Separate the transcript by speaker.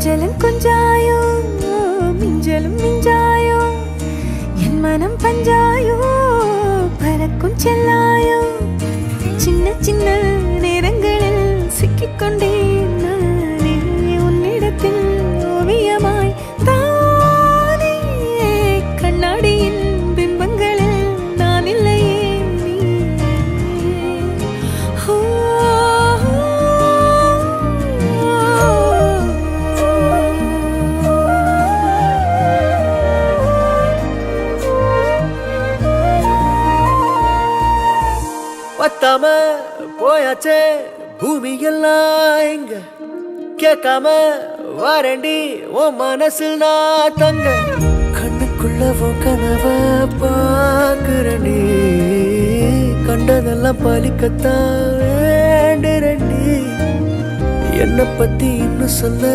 Speaker 1: கொஞ்சலும் கொஞ்சாயோ மிஞ்சலும் மிஞ்சாயோ என் மனம் பஞ்சாயோ பறக்கும் செல்லாயோ சின்ன சின்ன நேரங்களில் சிக்கிக்கொண்டேன் நானே உன்னிடத்தில் ஓவியமாய் தானே கண்ணாடியின் பிம்பங்களில் நான் இல்லையே
Speaker 2: பத்தாம போயாச்சே பூமி எல்லாம் இங்க கேட்காம வாரண்டி உன் மனசில் நான் தங்க கண்ணுக்குள்ள உன் கனவ பாக்குறண்டி கண்டதெல்லாம் பலிக்கத்தான் வேண்டுறண்டி என்னை பத்தி இன்னும் சொல்ல